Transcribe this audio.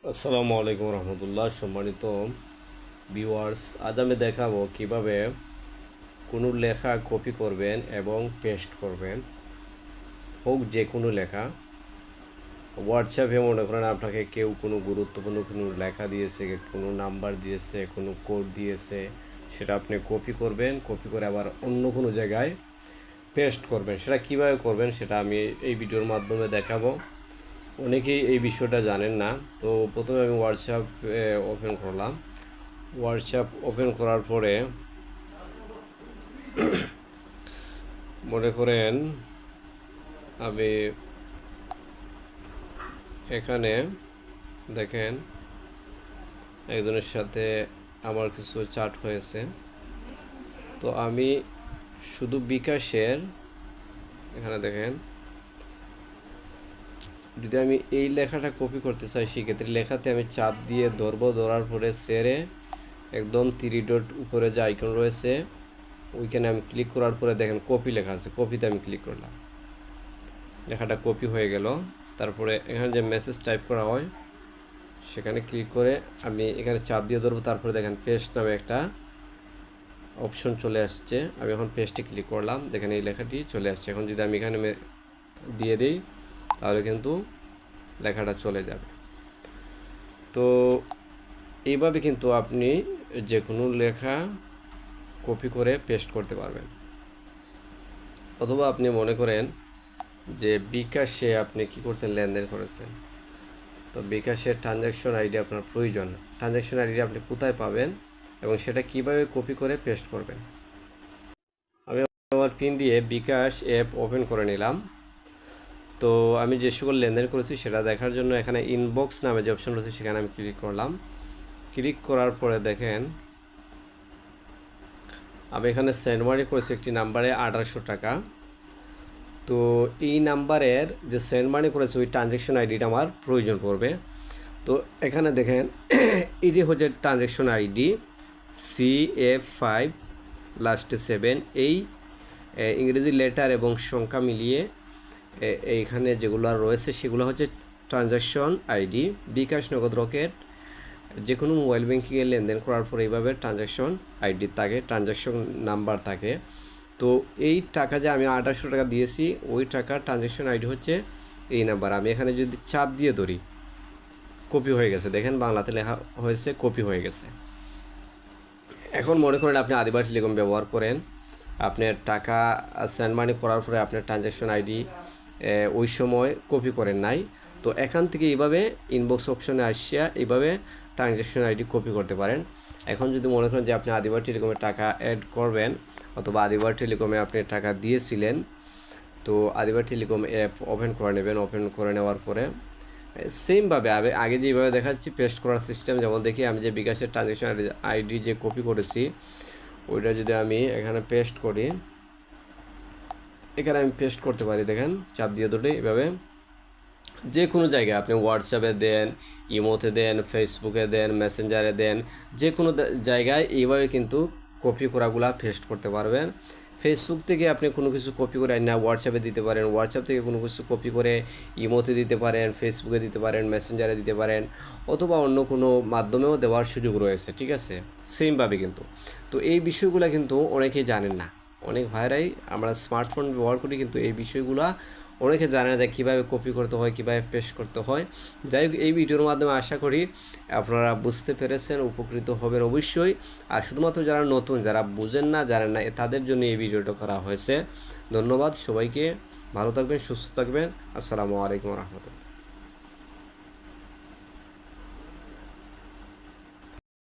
আসসালামু আলাইকুম রহমতুল্লাহ। সম্মানিত ভিউয়ার্স, আজ আমি দেখাবো কিভাবে কোনো লেখা কপি করবেন এবং পেস্ট করবেন, হোক যে কোনো লেখা। হোয়াটসঅ্যাপে মনে করেন আপনাকে কেউ কোনো গুরুত্বপূর্ণ কোনো লেখা দিয়েছে, কোনো নাম্বার দিয়েছে, কোনো কোড দিয়েছে, সেটা আপনি কপি করবেন, কপি করে আবার অন্য কোনো জায়গায় পেস্ট করবেন। সেটা কিভাবে করবেন সেটা আমি এই ভিডিওর মাধ্যমে দেখাবো। অনেকেই এই বিষয়টা জানেন না। তো প্রথমে আমি হোয়াটসঅ্যাপ ওপেন করলাম। হোয়াটসঅ্যাপ ওপেন করার পরে মনে করেন আমি এখানে দেখেন একজনের সাথে আমার কিছু চ্যাট হয়েছে। তো আমি শুধু বিকাশের এখানে দেখেন, যদি আমি এই লেখাটা কপি করতে চাই সেক্ষেত্রে লেখাতে আমি চাপ দিয়ে ধরবো, ধরার পরে সেরে একদম 3 ডট উপরে যে আইকন রয়েছে ওইখানে আমি ক্লিক করার পরে দেখেন কপি লেখা আছে, কপিতে আমি ক্লিক করলাম, লেখাটা কপি হয়ে গেল। তারপরে এখানে যে মেসেজ টাইপ করা হয় সেখানে ক্লিক করে আমি এখানে চাপ দিয়ে ধরবো, তারপরে দেখেন পেস্ট নামে একটা অপশন চলে আসছে। আমি এখন পেস্টে ক্লিক করলাম, দেখেন এই লেখাটি চলে আসছে। এখন যদি আমি এখানে দিয়ে দিই তাহলে কিন্তু লেখাটা চলে যাবে। তো এইভাবে কিন্তু আপনি যে কোনো লেখা কপি করে পেস্ট করতে পারবেন। অথবা আপনি মনে করেন যে বিকাশে আপনি কি করছেন, লেনদেন করেছেন, তো বিকাশের ট্রানজ্যাকশন আইডি আপনার প্রয়োজন। ট্রানজ্যাকশন আইডি আপনি কোথায় পাবেন এবং সেটা কিভাবে কপি করে পেস্ট করবেন। আমি আমার পিন দিয়ে বিকাশ অ্যাপ ওপেন করে নিলাম। তো আমি যে সকল লেনদেন করেছি সেটা দেখার জন্য এখানে ইনবক্স নামে যে অপশন রয়েছে সেখানে আমি ক্লিক করলাম। ক্লিক করার পরে দেখেন আমি এখানে সেন্ড মানি করেছি একটি নাম্বারে 1800 টাকা। তো এই নাম্বারের যে সেন্ড মানি করেছে ওই ট্রানজ্যাকশন আইডিটা আমার প্রয়োজন পড়বে। তো এখানে দেখেন এটি হচ্ছে ট্রানজ্যাকশন আইডি CF5 লাস্টে 7। এই ইংরেজি লেটার এবং সংখ্যা মিলিয়ে এইখানে যেগুলো রয়েছে সেগুলো হচ্ছে ট্রানজ্যাকশন আইডি। বিকাশ, নগদ, রকেট যে কোনো মোবাইল ব্যাঙ্কিংয়ে লেনদেন করার পর এইভাবে ট্রানজ্যাকশন আইডি থাকে, ট্রানজ্যাকশন নাম্বার থাকে। তো এই টাকা যে আমি 1800 টাকা দিয়েছি ওই টাকার ট্রানজ্যাকশন আইডি হচ্ছে এই নাম্বার। আমি এখানে যদি চাপ দিয়ে ধরি কপি হয়ে গেছে, দেখেন বাংলাতে লেখা হয়েছে, কপি হয়ে গেছে। এখন মনে করেন আপনি আদিবা টেলিকম ব্যবহার করেন, আপনার টাকা সেন্ড মানি করার পরে আপনার ট্রানজ্যাকশন আইডি ওই সময় কপি করেন নাই। তো এখান থেকে এইভাবে ইনবক্স অপশনে আসিয়া এইভাবে ট্রানজ্যাকশন আইডি কপি করতে পারেন। এখন যদি মনে করেন যে আপনি আদিবা টেলিকমে টাকা অ্যাড করবেন অথবা আদিবা টেলিকমে আপনি টাকা দিয়েছিলেন, তো আদিবা টেলিকম অ্যাপ ওপেন করে নেবেন। ওপেন করে নেওয়ার পরে সেমভাবে আগে যেভাবে দেখাচ্ছি পেস্ট করার সিস্টেম, যেমন দেখি আমি যে বিকাশের ট্রানজ্যাকশন আইডি যে কপি করেছি ওইটা যদি আমি এখানে পেস্ট করি, এখানে আমি পেস্ট করতে পারি। দেখেন চাপ দিয়ে ধরে এভাবে যে কোনো জায়গায় আপনি হোয়াটসঅ্যাপে দেন, ইমোতে দেন, ফেসবুকে দেন, মেসেঞ্জারে দেন, যে কোনো জায়গায় এইভাবে কিন্তু কপি করাগুলা পেস্ট করতে পারবেন। ফেসবুক থেকে আপনি কোনো কিছু কপি করে না হোয়াটসঅ্যাপে দিতে পারেন, হোয়াটসঅ্যাপ থেকে কোনো কিছু কপি করে ইমোতে দিতে পারেন, ফেসবুকে দিতে পারেন, মেসেঞ্জারে দিতে পারেন, অথবা অন্য কোনো মাধ্যমেও দেওয়ার সুযোগ রয়েছে। ঠিক আছে, সেমভাবে কিন্তু। তো এই বিষয়গুলো কিন্তু অনেকেই জানেন না, অনেক ভাইরাই আমরা স্মার্টফোন ব্যবহার করি কিন্তু এই বিষয়গুলো অনেকে জানে না যে কীভাবে কপি করতে হয়, কীভাবে পেস্ট করতে হয়। যাই হোক, এই ভিডিওর মাধ্যমে আশা করি আপনারা বুঝতে পেরেছেন, উপকৃত হবেন অবশ্যই। আর শুধুমাত্র যারা নতুন, যারা বুঝেন না, জানেন না, তাদের জন্য এই ভিডিওটা করা হয়েছে। ধন্যবাদ সবাইকে, ভালো থাকবেন, সুস্থ থাকবেন। আসসালামু আলাইকুম রহমতুল্লাহ।